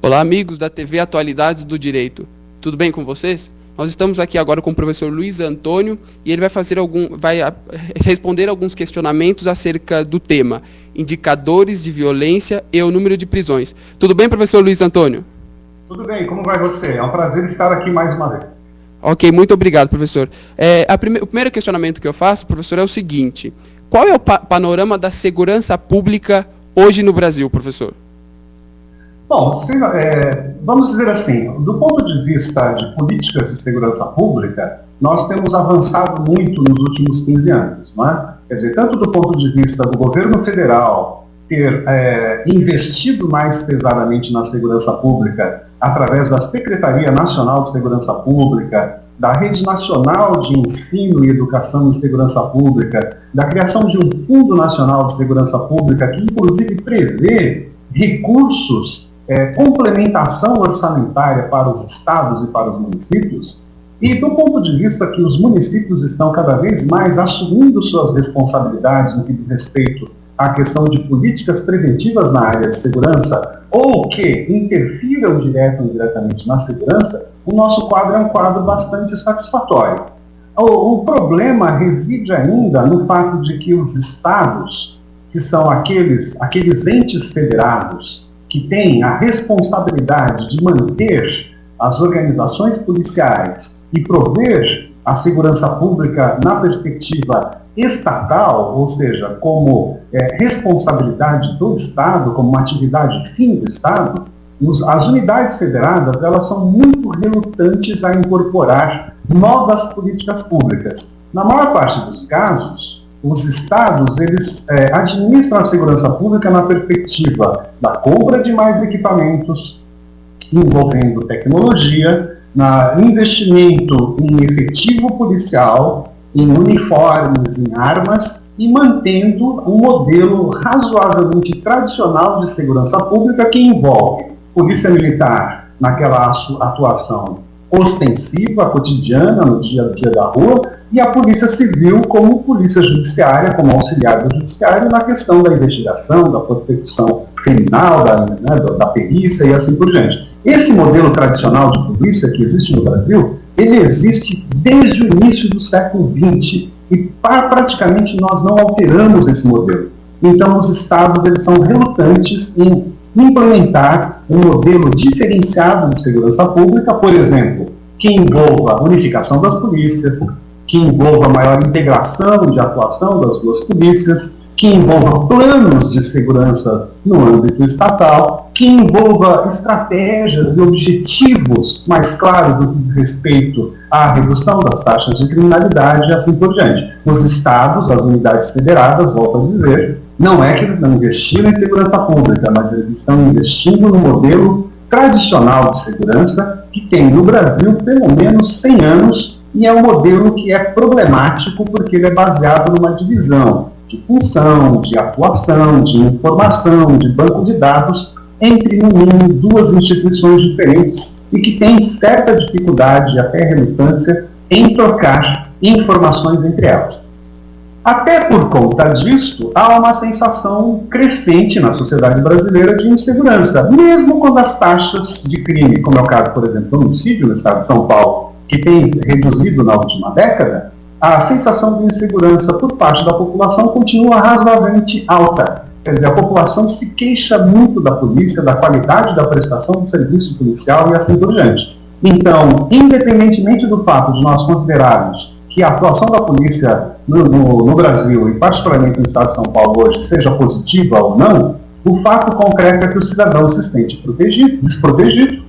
Olá, amigos da TV Atualidades do Direito. Tudo bem com vocês? Nós estamos aqui agora com o professor Luiz Antônio e ele vai responder alguns questionamentos acerca do tema indicadores de violência e o número de prisões. Tudo bem, professor Luiz Antônio? Tudo bem, como vai você? É um prazer estar aqui mais uma vez. Ok, muito obrigado, professor. O primeiro questionamento que eu faço, professor, é o seguinte: qual é o panorama da segurança pública hoje no Brasil, professor? Bom, vamos dizer assim, do ponto de vista de políticas de segurança pública, nós temos avançado muito nos últimos 15 anos, não é? Quer dizer, tanto do ponto de vista do governo federal ter investido mais pesadamente na segurança pública através da Secretaria Nacional de Segurança Pública, da Rede Nacional de Ensino e Educação em Segurança Pública, da criação de um Fundo Nacional de Segurança Pública, que inclusive prevê recursos, complementação orçamentária para os estados e para os municípios, e do ponto de vista que os municípios estão cada vez mais assumindo suas responsabilidades no que diz respeito à questão de políticas preventivas na área de segurança, ou que interfiram direto ou indiretamente na segurança, o nosso quadro é um quadro bastante satisfatório. O problema reside ainda no fato de que os estados, que são aqueles entes federados, que têm a responsabilidade de manter as organizações policiais e prover a segurança pública na perspectiva estatal, ou seja, como responsabilidade do Estado, como uma atividade fim do Estado, as unidades federadas, elas são muito relutantes a incorporar novas políticas públicas. Na maior parte dos casos, os estados, eles administram a segurança pública na perspectiva da compra de mais equipamentos, envolvendo tecnologia, investimento em efetivo policial, em uniformes, em armas, e mantendo um modelo razoavelmente tradicional de segurança pública que envolve polícia militar naquela atuação ostensiva, cotidiana, no dia a dia da rua, e a polícia civil como polícia judiciária, como auxiliar do judiciário na questão da investigação, da persecução criminal, da perícia e assim por diante. Esse modelo tradicional de polícia que existe no Brasil, ele existe desde o início do século XX e praticamente nós não alteramos esse modelo. Então os estados eles são relutantes em implementar um modelo diferenciado de segurança pública, por exemplo, que envolva a unificação das polícias, que envolva maior integração de atuação das duas polícias, que envolva planos de segurança no âmbito estatal, que envolva estratégias e objetivos mais claros do que diz respeito à redução das taxas de criminalidade e assim por diante. Os estados, as unidades federadas, volto a dizer, não é que eles não investiram em segurança pública, mas eles estão investindo no modelo tradicional de segurança que tem no Brasil pelo menos 100 anos e é um modelo que é problemático porque ele é baseado numa divisão de função, de atuação, de informação, de banco de dados entre, no mínimo, duas instituições diferentes e que tem certa dificuldade e até relutância em trocar informações entre elas. Até por conta disso, há uma sensação crescente na sociedade brasileira de insegurança, mesmo quando as taxas de crime, como é o caso, por exemplo, do homicídio no estado de São Paulo, que tem reduzido na última década, a sensação de insegurança por parte da população continua razoavelmente alta. Quer dizer, a população se queixa muito da polícia, da qualidade da prestação do serviço policial e assim por diante. Então, independentemente do fato de nós considerarmos que a atuação da polícia no Brasil, e particularmente no estado de São Paulo hoje, seja positiva ou não, o fato concreto é que o cidadão se sente desprotegido,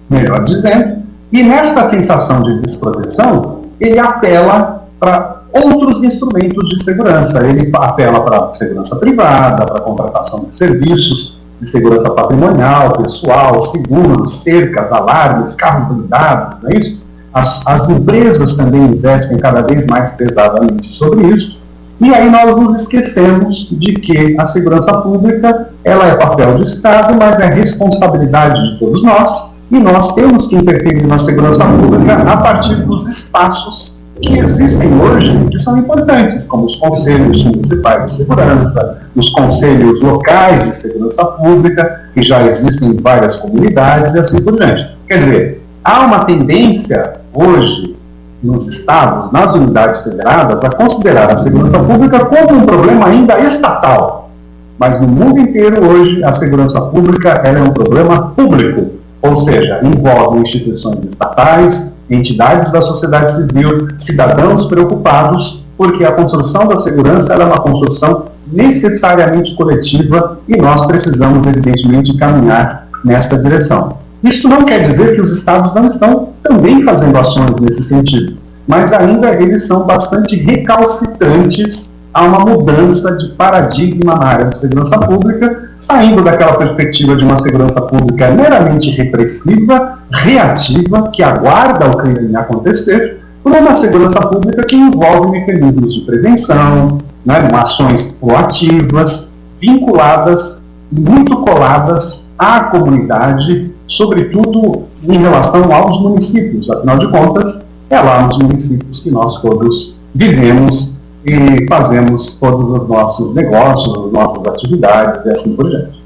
melhor dizendo, e nesta sensação de desproteção, ele apela para outros instrumentos de segurança. Ele apela para a segurança privada, para a contratação de serviços de segurança patrimonial, pessoal, seguros, cercas, alarmes, carros blindados, não é isso? As empresas também investem cada vez mais pesadamente sobre isso. E aí nós nos esquecemos de que a segurança pública ela é papel do Estado, mas é responsabilidade de todos nós, e nós temos que interferir na segurança pública a partir dos espaços que existem hoje, que são importantes, como os conselhos municipais de segurança, os conselhos locais de segurança pública, que já existem em várias comunidades e assim por diante. Quer dizer, há uma tendência hoje nos estados, nas unidades federadas, a considerar a segurança pública como um problema ainda estatal. Mas no mundo inteiro hoje a segurança pública ela é um problema público, ou seja, envolve instituições estatais, entidades da sociedade civil, cidadãos preocupados, porque a construção da segurança ela é uma construção necessariamente coletiva e nós precisamos, evidentemente, caminhar nesta direção. Isso não quer dizer que os estados não estão também fazendo ações nesse sentido, mas ainda eles são bastante recalcitrantes a uma mudança de paradigma na área de segurança pública, saindo daquela perspectiva de uma segurança pública meramente repressiva, reativa, que aguarda o crime acontecer, por uma segurança pública que envolve mecanismos de prevenção, né, ações proativas, vinculadas, muito coladas à comunidade, sobretudo em relação aos municípios. Afinal de contas, é lá nos municípios que nós todos vivemos e fazemos todos os nossos negócios, as nossas atividades e assim por diante.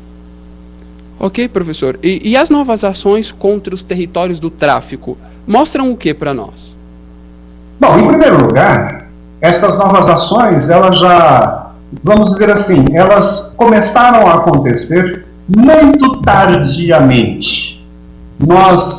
Ok, professor. E as novas ações contra os territórios do tráfico mostram o que para nós? Bom, em primeiro lugar, essas novas ações, elas já, vamos dizer assim, elas começaram a acontecer muito tardiamente.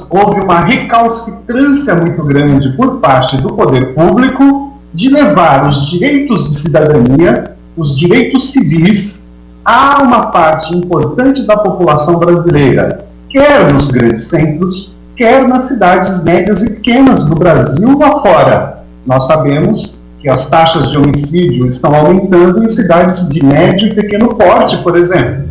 Houve uma recalcitrância muito grande por parte do poder público de levar os direitos de cidadania, os direitos civis, a uma parte importante da população brasileira, quer nos grandes centros, quer nas cidades médias e pequenas do Brasil lá fora. Nós sabemos que as taxas de homicídio estão aumentando em cidades de médio e pequeno porte, por exemplo.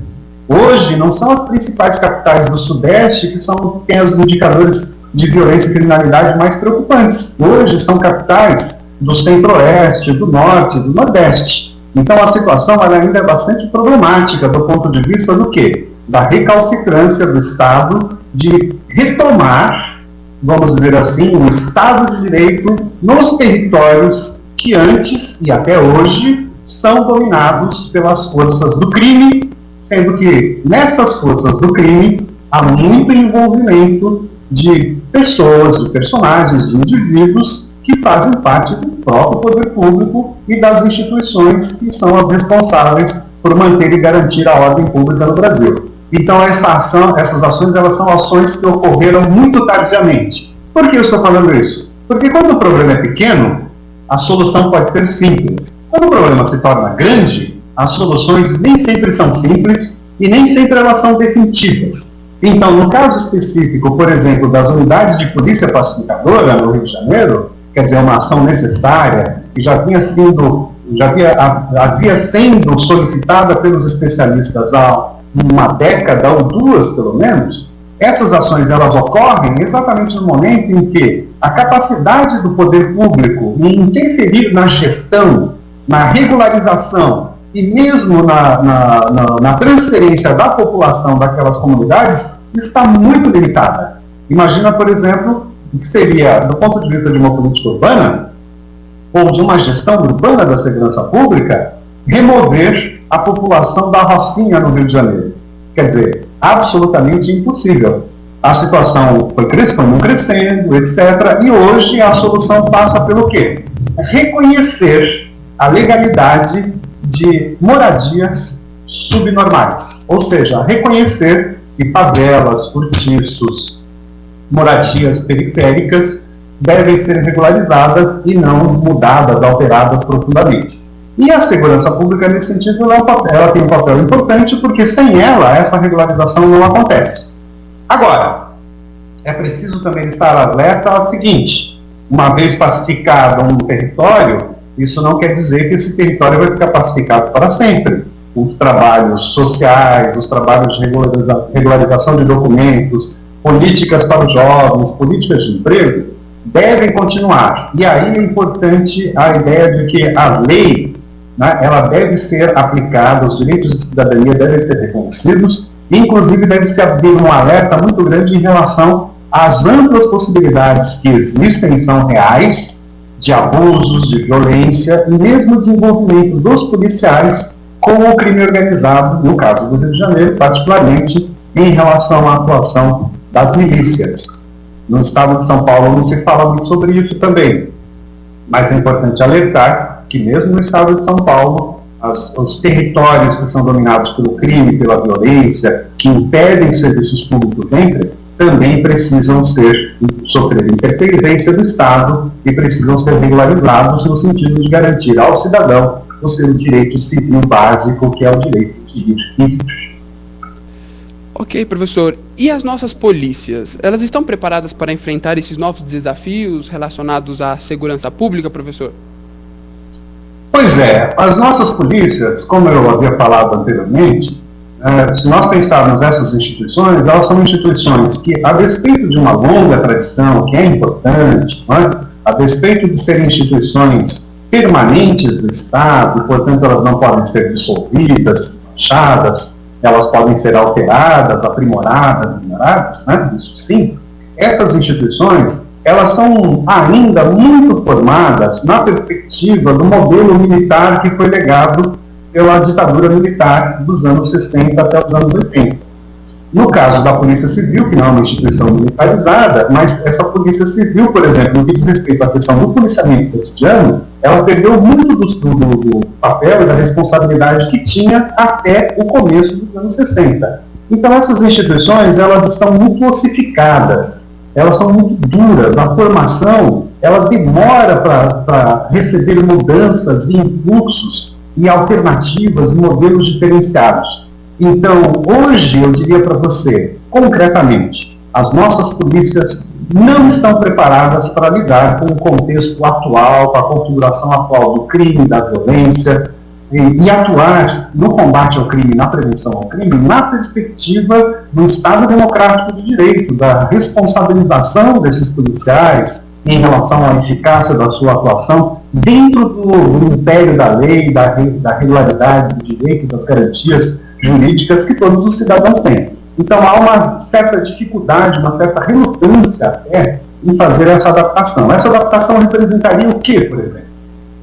Hoje, não são as principais capitais do Sudeste que têm os indicadores de violência e criminalidade mais preocupantes. Hoje, são capitais do Centro-Oeste, do Norte, do Nordeste. Então, a situação ela ainda é bastante problemática do ponto de vista do quê? Da recalcitrância do Estado de retomar, vamos dizer assim, o Estado de Direito nos territórios que antes e até hoje são dominados pelas forças do crime, sendo que nessas forças do crime há muito envolvimento de pessoas, de personagens, de indivíduos que fazem parte do próprio poder público e das instituições que são as responsáveis por manter e garantir a ordem pública no Brasil. Então essas ações elas são ações que ocorreram muito tardiamente. Por que eu estou falando isso? Porque quando o problema é pequeno, a solução pode ser simples. Quando o problema se torna grande, as soluções nem sempre são simples e nem sempre elas são definitivas. Então, no caso específico, por exemplo, das unidades de polícia pacificadora no Rio de Janeiro, quer dizer, uma ação necessária, que já havia sendo solicitada pelos especialistas há uma década ou duas, pelo menos, essas ações elas ocorrem exatamente no momento em que a capacidade do poder público em interferir na gestão, na regularização e mesmo na transferência da população daquelas comunidades está muito limitada. Imagina, por exemplo, o que seria, do ponto de vista de uma política urbana, ou de uma gestão urbana da segurança pública, remover a população da Rocinha no Rio de Janeiro. Quer dizer, absolutamente impossível. A situação foi crescendo, etc. E hoje a solução passa pelo quê? Reconhecer a legalidade de moradias subnormais. Ou seja, reconhecer que favelas, cortiços, moradias periféricas devem ser regularizadas e não mudadas, alteradas profundamente. E a segurança pública, nesse sentido, ela tem um papel importante, porque sem ela, essa regularização não acontece. Agora, é preciso também estar alerta ao seguinte: uma vez pacificado um território, isso não quer dizer que esse território vai ficar pacificado para sempre. Os trabalhos sociais, os trabalhos de regularização de documentos, políticas para os jovens, políticas de emprego, devem continuar. E aí é importante a ideia de que a lei, né, ela deve ser aplicada, os direitos de cidadania devem ser reconhecidos, e inclusive deve se abrir um alerta muito grande em relação às amplas possibilidades que existem e são reais de abusos, de violência e mesmo de envolvimento dos policiais com o crime organizado, no caso do Rio de Janeiro, particularmente em relação à atuação das milícias. No estado de São Paulo não se fala muito sobre isso também, mas é importante alertar que mesmo no estado de São Paulo, os territórios que são dominados pelo crime, pela violência, que impedem que serviços públicos entrem, também precisam sofrer interferência do Estado e precisam ser regularizados no sentido de garantir ao cidadão o seu direito civil básico, que é o direito de ir. Ok, professor. E as nossas polícias? Elas estão preparadas para enfrentar esses novos desafios relacionados à segurança pública, professor? Pois é, as nossas polícias, como eu havia falado anteriormente, se nós pensarmos nessas instituições, elas são instituições que, a despeito de uma longa tradição, que é importante, a despeito de serem instituições permanentes do Estado, portanto elas não podem ser dissolvidas, fechadas, elas podem ser alteradas, aprimoradas, melhoradas, isso sim. Essas instituições, elas são ainda muito formadas na perspectiva do modelo militar que foi legado pela ditadura militar dos anos 60 até os anos 80. No caso da Polícia Civil, que não é uma instituição militarizada, mas essa Polícia Civil, por exemplo, no que diz respeito à questão do policiamento cotidiano, ela perdeu muito do papel e da responsabilidade que tinha até o começo dos anos 60. Então essas instituições, elas estão muito ossificadas, elas são muito duras, a formação, ela demora para receber mudanças e impulsos e alternativas e modelos diferenciados. Então, hoje, eu diria para você, concretamente, as nossas polícias não estão preparadas para lidar com o contexto atual, com a configuração atual do crime, da violência, e atuar no combate ao crime, na prevenção ao crime, na perspectiva do Estado Democrático de Direito, da responsabilização desses policiais em relação à eficácia da sua atuação dentro do império da lei, da regularidade do direito, das garantias jurídicas que todos os cidadãos têm. Então há uma certa dificuldade, uma certa relutância até em fazer essa adaptação. Essa adaptação representaria o quê, por exemplo?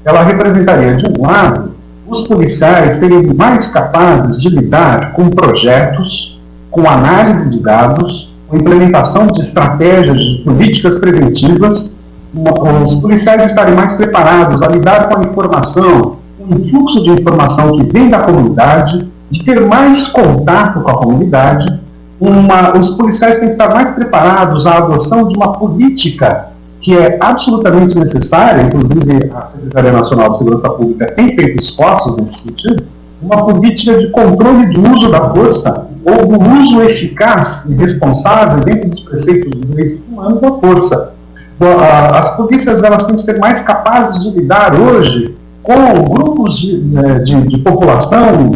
Ela representaria, de um lado, os policiais serem mais capazes de lidar com projetos, com análise de dados, com implementação de estratégias de políticas preventivas, os policiais estarem mais preparados a lidar com a informação, com o fluxo de informação que vem da comunidade, de ter mais contato com a comunidade. Os policiais têm que estar mais preparados à adoção de uma política que é absolutamente necessária, inclusive a Secretaria Nacional de Segurança Pública tem feito esforços nesse sentido, uma política de controle de uso da força, ou do uso eficaz e responsável dentro dos preceitos dos direitos humanos da força. As polícias, elas têm que ser mais capazes de lidar hoje com grupos de população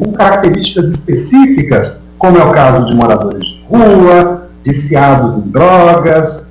com características específicas, como é o caso de moradores de rua, viciados em drogas,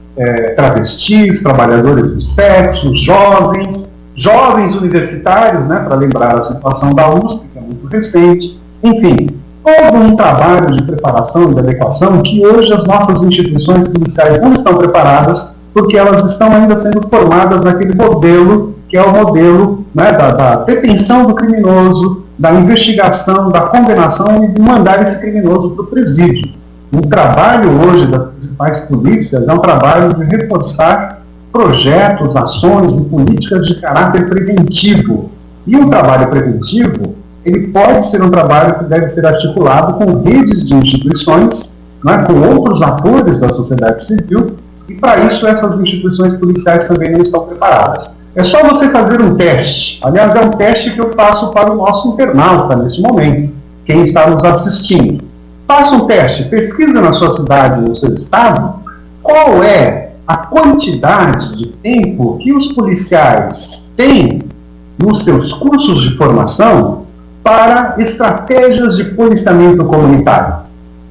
travestis, trabalhadores do sexo, jovens universitários, para lembrar a situação da USP, que é muito recente, enfim, todo um trabalho de preparação e de adequação que hoje as nossas instituições policiais não estão preparadas, porque elas estão ainda sendo formadas naquele modelo, que é o modelo da detenção do criminoso, da investigação, da condenação e de mandar esse criminoso para o presídio. O trabalho hoje das principais polícias é um trabalho de reforçar projetos, ações e políticas de caráter preventivo. E o trabalho preventivo, ele pode ser um trabalho que deve ser articulado com redes de instituições, com outros atores da sociedade civil, e para isso essas instituições policiais também não estão preparadas. É só você fazer um teste. Aliás, é um teste que eu faço para o nosso internauta nesse momento, quem está nos assistindo. Faça um teste, pesquisa na sua cidade, no seu estado, qual é a quantidade de tempo que os policiais têm nos seus cursos de formação para estratégias de policiamento comunitário,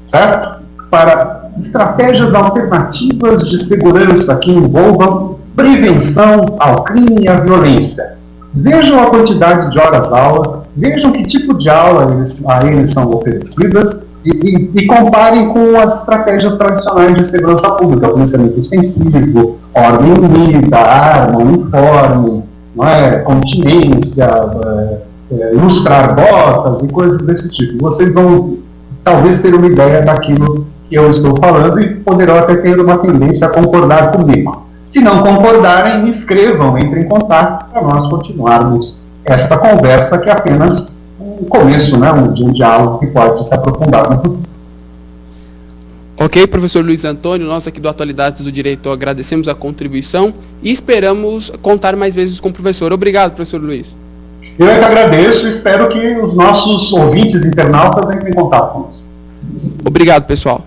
certo? Para estratégias alternativas de segurança que envolvam prevenção ao crime e à violência. Vejam a quantidade de horas-aulas, vejam que tipo de aula a eles são oferecidas E comparem com as estratégias tradicionais de segurança pública, policiamento extensivo, ordem unida, arma, uniforme, não é? Continência, lustrar botas e coisas desse tipo. Vocês vão talvez ter uma ideia daquilo que eu estou falando e poderão até ter uma tendência a concordar comigo. Se não concordarem, me escrevam, entrem em contato para nós continuarmos esta conversa, que é apenas um começo, né, de um diálogo que pode se aprofundar no futuro. Ok, professor Luiz Antônio, nós aqui do Atualidades do Direito agradecemos a contribuição e esperamos contar mais vezes com o professor. Obrigado, professor Luiz. Eu é que agradeço e espero que os nossos ouvintes internautas entrem em contato conosco. Obrigado, pessoal.